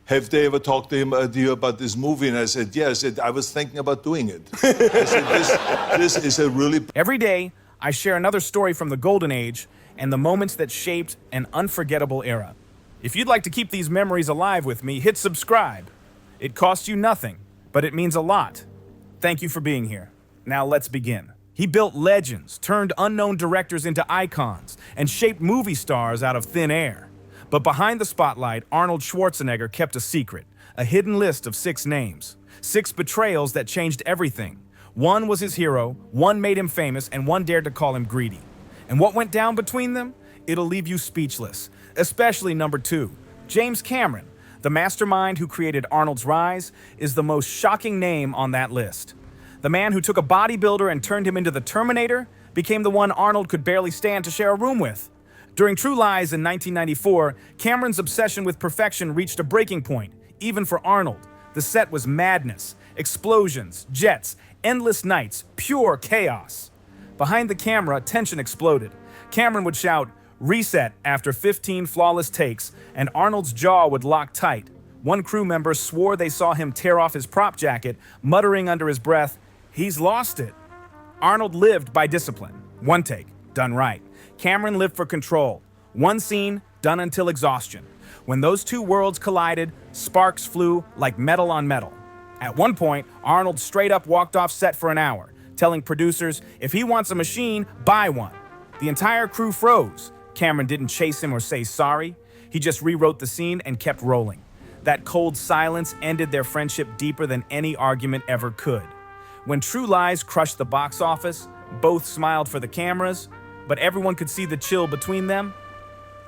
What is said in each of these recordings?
have they ever talked to you about this movie? And I said, yeah. I said, I was thinking about doing it. I said, this is a really... Every day, I share another story from the Golden Age and the moments that shaped an unforgettable era. If you'd like to keep these memories alive with me, hit subscribe. It costs you nothing, but it means a lot. Thank you for being here. Now let's begin. He built legends, turned unknown directors into icons, and shaped movie stars out of thin air. But behind the spotlight, Arnold Schwarzenegger kept a secret, a hidden list of 6 names, 6 betrayals that changed everything. One was his hero, one made him famous, and one dared to call him greedy. And what went down between them? It'll leave you speechless, especially number 2. James Cameron, the mastermind who created Arnold's rise, is the most shocking name on that list. The man who took a bodybuilder and turned him into the Terminator became the one Arnold could barely stand to share a room with. During True Lies in 1994, Cameron's obsession with perfection reached a breaking point, even for Arnold. The set was madness, explosions, jets, endless nights, pure chaos. Behind the camera, tension exploded. Cameron would shout, "Reset," after 15 flawless takes, and Arnold's jaw would lock tight. One crew member swore they saw him tear off his prop jacket, muttering under his breath, "He's lost it." Arnold lived by discipline. One take, done right. Cameron lived for control. One scene, done until exhaustion. When those two worlds collided, sparks flew like metal on metal. At one point, Arnold straight up walked off set for an hour, telling producers, if he wants a machine, buy one. The entire crew froze. Cameron didn't chase him or say sorry. He just rewrote the scene and kept rolling. That cold silence ended their friendship deeper than any argument ever could. When True Lies crushed the box office, both smiled for the cameras, but everyone could see the chill between them.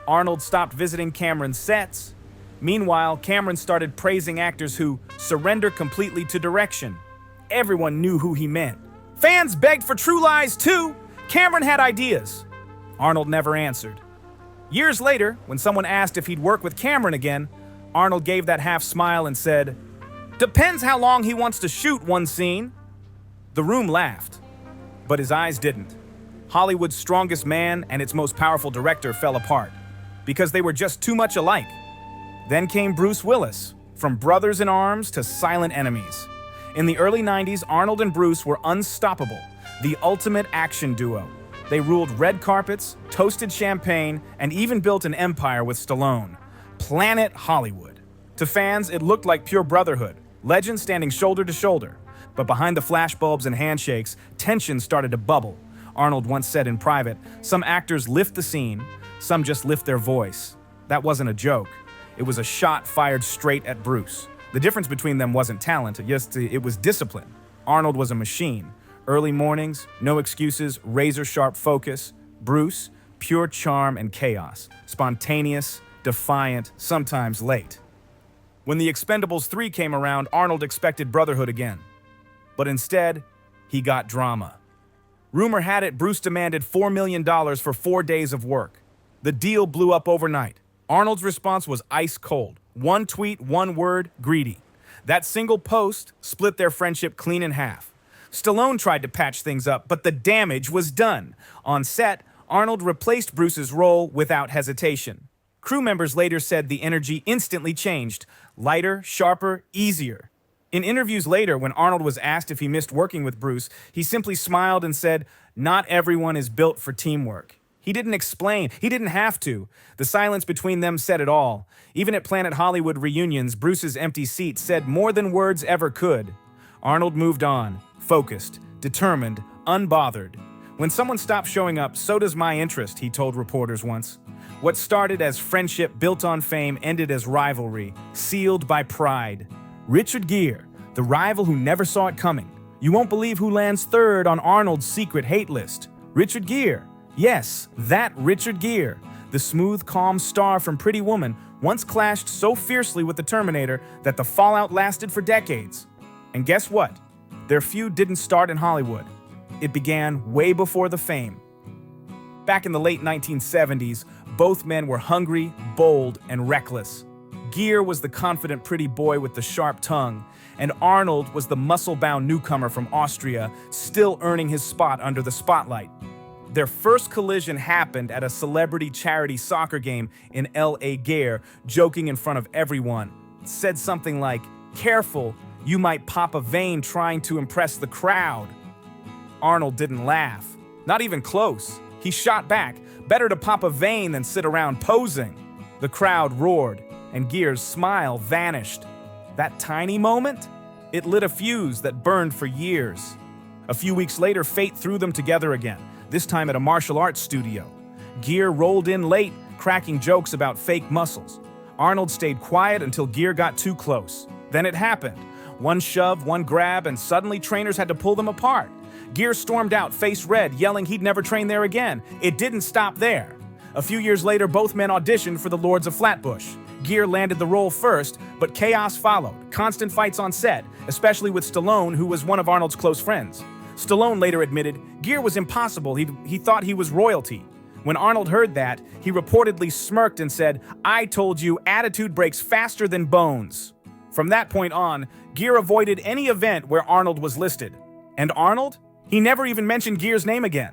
Arnold stopped visiting Cameron's sets. Meanwhile, Cameron started praising actors who surrender completely to direction. Everyone knew who he meant. Fans begged for True Lies too. Cameron had ideas. Arnold never answered. Years later, when someone asked if he'd work with Cameron again, Arnold gave that half smile and said, "Depends how long he wants to shoot one scene." The room laughed, but his eyes didn't. Hollywood's strongest man and its most powerful director fell apart because they were just too much alike. Then came Bruce Willis, from brothers in arms to silent enemies. In the early 90s, Arnold and Bruce were unstoppable, the ultimate action duo. They ruled red carpets, toasted champagne, and even built an empire with Stallone. Planet Hollywood. To fans, it looked like pure brotherhood, legends standing shoulder to shoulder. But behind the flashbulbs and handshakes, tension started to bubble. Arnold once said in private, "Some actors lift the scene, some just lift their voice." That wasn't a joke. It was a shot fired straight at Bruce. The difference between them wasn't talent, yes, it was discipline. Arnold was a machine. Early mornings, no excuses, razor-sharp focus. Bruce, pure charm and chaos. Spontaneous, defiant, sometimes late. When The Expendables 3 came around, Arnold expected brotherhood again. But instead, he got drama. Rumor had it Bruce demanded $4 million for 4 days of work. The deal blew up overnight. Arnold's response was ice cold. One tweet, one word, greedy. That single post split their friendship clean in half. Stallone tried to patch things up, but the damage was done. On set, Arnold replaced Bruce's role without hesitation. Crew members later said the energy instantly changed. Lighter, sharper, easier. In interviews later, when Arnold was asked if he missed working with Bruce, he simply smiled and said, "Not everyone is built for teamwork." He didn't explain. He didn't have to. The silence between them said it all. Even at Planet Hollywood reunions, Bruce's empty seat said more than words ever could. Arnold moved on, focused, determined, unbothered. When someone stops showing up, so does my interest, he told reporters once. What started as friendship built on fame ended as rivalry, sealed by pride. Richard Gere, the rival who never saw it coming. You won't believe who lands third on Arnold's secret hate list. Richard Gere. Yes, that Richard Gere. The smooth, calm star from Pretty Woman once clashed so fiercely with the Terminator that the fallout lasted for decades. And guess what? Their feud didn't start in Hollywood. It began way before the fame. Back in the late 1970s, both men were hungry, bold, and reckless. Gere was the confident pretty boy with the sharp tongue, and Arnold was the muscle-bound newcomer from Austria, still earning his spot under the spotlight. Their first collision happened at a celebrity charity soccer game in L.A. Gere, joking in front of everyone. said something like, "Careful, you might pop a vein trying to impress the crowd." Arnold didn't laugh. Not even close. He shot back, "Better to pop a vein than sit around posing." The crowd roared, and Gere's smile vanished. That tiny moment? It lit a fuse that burned for years. A few weeks later, fate threw them together again, this time at a martial arts studio. Gere rolled in late, cracking jokes about fake muscles. Arnold stayed quiet until Gere got too close. Then it happened. One shove, one grab, and suddenly trainers had to pull them apart. Gere stormed out, face red, yelling he'd never train there again. It didn't stop there. A few years later, both men auditioned for the Lords of Flatbush. Gere landed the role first, but chaos followed. Constant fights on set, especially with Stallone, who was one of Arnold's close friends. Stallone later admitted Gere was impossible. He thought he was royalty. When Arnold heard that, he reportedly smirked and said, "I told you, attitude breaks faster than bones." From that point on, Gere avoided any event where Arnold was listed. And Arnold? He never even mentioned Gere's name again.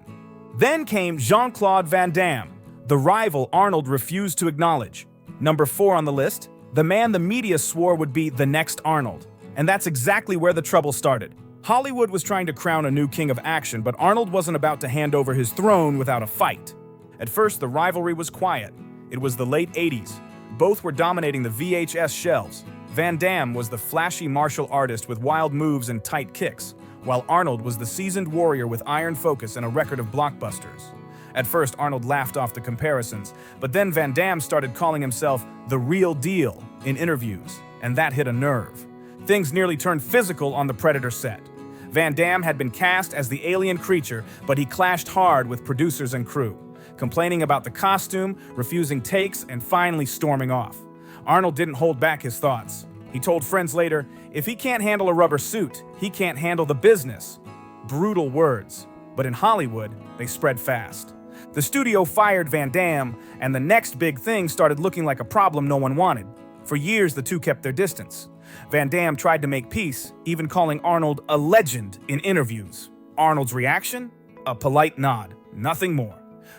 Then came Jean-Claude Van Damme, the rival Arnold refused to acknowledge. Number 4 on the list, the man the media swore would be the next Arnold. And that's exactly where the trouble started. Hollywood was trying to crown a new king of action, but Arnold wasn't about to hand over his throne without a fight. At first, the rivalry was quiet. It was the late 80s. Both were dominating the VHS shelves. Van Damme was the flashy martial artist with wild moves and tight kicks, while Arnold was the seasoned warrior with iron focus and a record of blockbusters. At first, Arnold laughed off the comparisons, but then Van Damme started calling himself the real deal in interviews, and that hit a nerve. Things nearly turned physical on the Predator set. Van Damme had been cast as the alien creature, but he clashed hard with producers and crew, complaining about the costume, refusing takes, and finally storming off. Arnold didn't hold back his thoughts. He told friends later, "If he can't handle a rubber suit, he can't handle the business." Brutal words, but in Hollywood, they spread fast. The studio fired Van Damme, and the next big thing started looking like a problem no one wanted. For years, the two kept their distance. Van Damme tried to make peace, even calling Arnold a legend in interviews. Arnold's reaction? A polite nod, nothing more.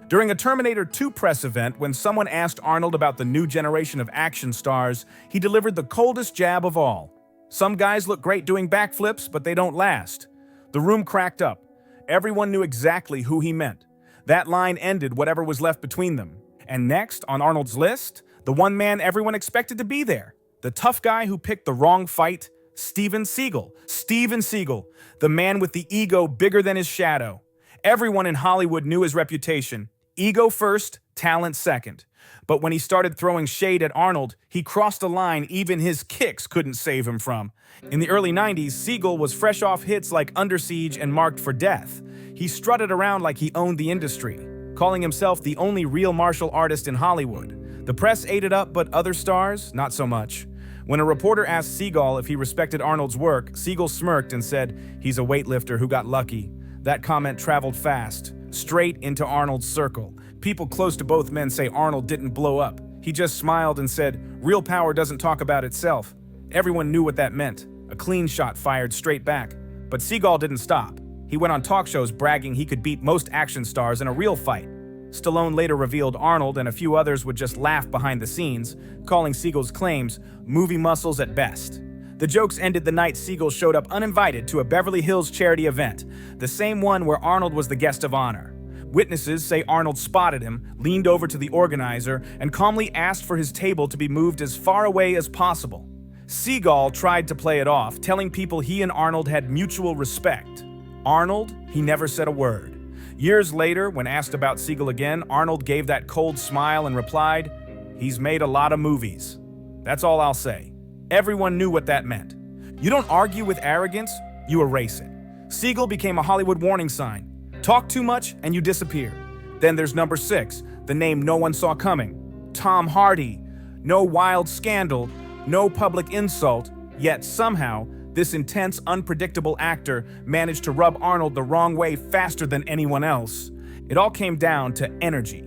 During a Terminator 2 press event, when someone asked Arnold about the new generation of action stars, he delivered the coldest jab of all. "Some guys look great doing backflips, but they don't last." The room cracked up. Everyone knew exactly who he meant. That line ended whatever was left between them. And next, on Arnold's list, the one man everyone expected to be there. The tough guy who picked the wrong fight, Steven Seagal. Steven Seagal, the man with the ego bigger than his shadow. Everyone in Hollywood knew his reputation. Ego first, talent second. But when he started throwing shade at Arnold, he crossed a line even his kicks couldn't save him from. In the early 90s, Seagal was fresh off hits like Under Siege and Marked for Death. He strutted around like he owned the industry, calling himself the only real martial artist in Hollywood. The press ate it up, but other stars, not so much. When a reporter asked Seagal if he respected Arnold's work, Seagal smirked and said, "He's a weightlifter who got lucky." That comment traveled fast, straight into Arnold's circle. People close to both men say Arnold didn't blow up. He just smiled and said, "Real power doesn't talk about itself." Everyone knew what that meant. A clean shot fired straight back. But Seagal didn't stop. He went on talk shows bragging he could beat most action stars in a real fight. Stallone later revealed Arnold and a few others would just laugh behind the scenes, calling Seagal's claims movie muscles at best. The jokes ended the night Seagal showed up uninvited to a Beverly Hills charity event, the same one where Arnold was the guest of honor. Witnesses say Arnold spotted him, leaned over to the organizer, and calmly asked for his table to be moved as far away as possible. Seagal tried to play it off, telling people he and Arnold had mutual respect. Arnold, he never said a word. Years later, when asked about Seagal again, Arnold gave that cold smile and replied, "He's made a lot of movies." That's all I'll say. Everyone knew what that meant. You don't argue with arrogance, you erase it. Seagal became a Hollywood warning sign. Talk too much and you disappear. Then there's number 6, the name no one saw coming. Tom Hardy. No wild scandal, no public insult, yet somehow, this intense, unpredictable actor managed to rub Arnold the wrong way faster than anyone else. It all came down to energy.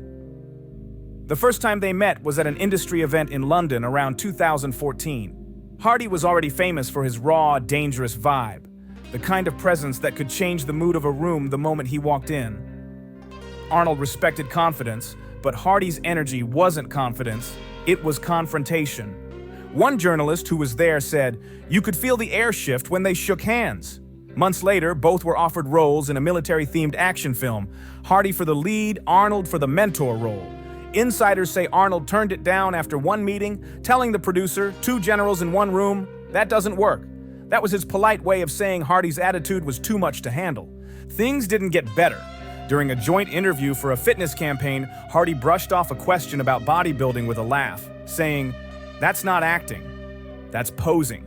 The first time they met was at an industry event in London around 2014. Hardy was already famous for his raw, dangerous vibe, the kind of presence that could change the mood of a room the moment he walked in. Arnold respected confidence, but Hardy's energy wasn't confidence, it was confrontation. One journalist who was there said, "You could feel the air shift when they shook hands." Months later, both were offered roles in a military-themed action film, Hardy for the lead, Arnold for the mentor role. Insiders say Arnold turned it down after one meeting, telling the producer, "Two generals in one room, that doesn't work." That was his polite way of saying Hardy's attitude was too much to handle. Things didn't get better. During a joint interview for a fitness campaign, Hardy brushed off a question about bodybuilding with a laugh, saying, "That's not acting, that's posing."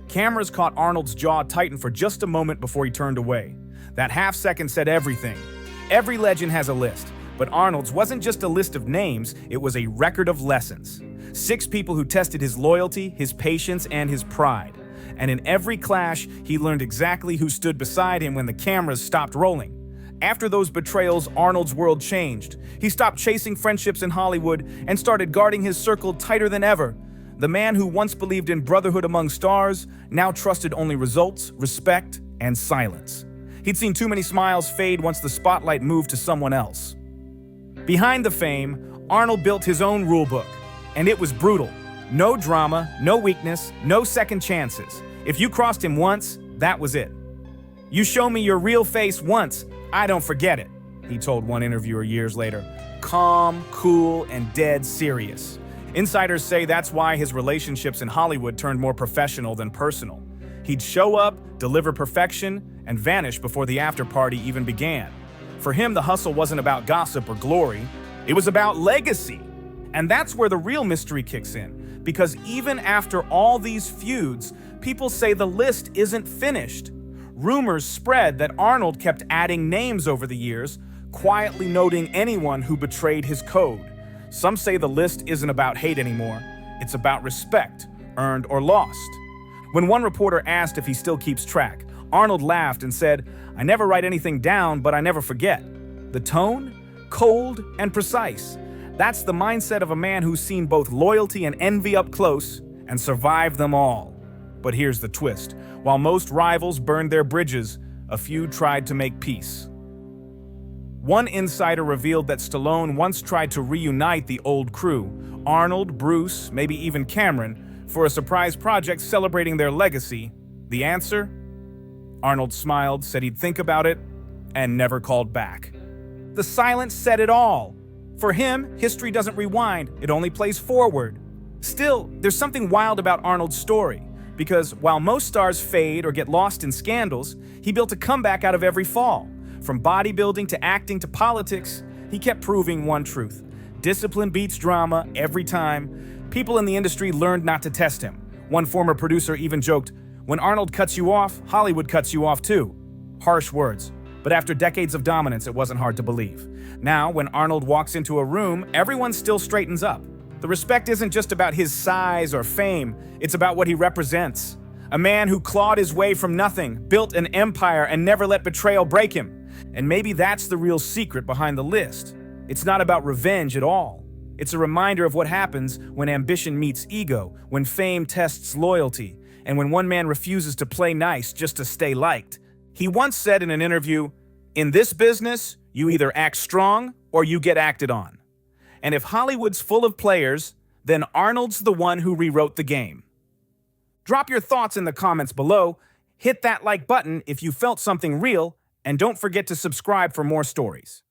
Cameras caught Arnold's jaw tighten for just a moment before he turned away. That half second said everything. Every legend has a list, but Arnold's wasn't just a list of names, it was a record of lessons. 6 people who tested his loyalty, his patience, and his pride. And in every clash, he learned exactly who stood beside him when the cameras stopped rolling. After those betrayals, Arnold's world changed. He stopped chasing friendships in Hollywood and started guarding his circle tighter than ever. The man who once believed in brotherhood among stars now trusted only results, respect, and silence. He'd seen too many smiles fade once the spotlight moved to someone else. Behind the fame, Arnold built his own rulebook, and it was brutal. No drama, no weakness, no second chances. If you crossed him once, that was it. "You show me your real face once, I don't forget it," he told one interviewer years later. Calm, cool, and dead serious. Insiders say that's why his relationships in Hollywood turned more professional than personal. He'd show up, deliver perfection, and vanish before the after-party even began. For him, the hustle wasn't about gossip or glory. It was about legacy. And that's where the real mystery kicks in, because even after all these feuds, people say the list isn't finished. Rumors spread that Arnold kept adding names over the years, quietly noting anyone who betrayed his code. Some say the list isn't about hate anymore, it's about respect, earned or lost. When one reporter asked if he still keeps track, Arnold laughed and said, "I never write anything down, but I never forget." The tone? Cold and precise. That's the mindset of a man who's seen both loyalty and envy up close and survived them all. But here's the twist. While most rivals burned their bridges, a few tried to make peace. One insider revealed that Stallone once tried to reunite the old crew, Arnold, Bruce, maybe even Cameron, for a surprise project celebrating their legacy. The answer? Arnold smiled, said he'd think about it, and never called back. The silence said it all. For him, history doesn't rewind, it only plays forward. Still, there's something wild about Arnold's story, because while most stars fade or get lost in scandals, he built a comeback out of every fall. From bodybuilding to acting to politics, he kept proving one truth. Discipline beats drama every time. People in the industry learned not to test him. One former producer even joked, "When Arnold cuts you off, Hollywood cuts you off too." Harsh words, but after decades of dominance, it wasn't hard to believe. Now, when Arnold walks into a room, everyone still straightens up. The respect isn't just about his size or fame, it's about what he represents. A man who clawed his way from nothing, built an empire, and never let betrayal break him. And maybe that's the real secret behind the list. It's not about revenge at all. It's a reminder of what happens when ambition meets ego, when fame tests loyalty, and when one man refuses to play nice just to stay liked. He once said in an interview, "In this business, you either act strong or you get acted on." And if Hollywood's full of players, then Arnold's the one who rewrote the game. Drop your thoughts in the comments below, hit that like button if you felt something real, and don't forget to subscribe for more stories.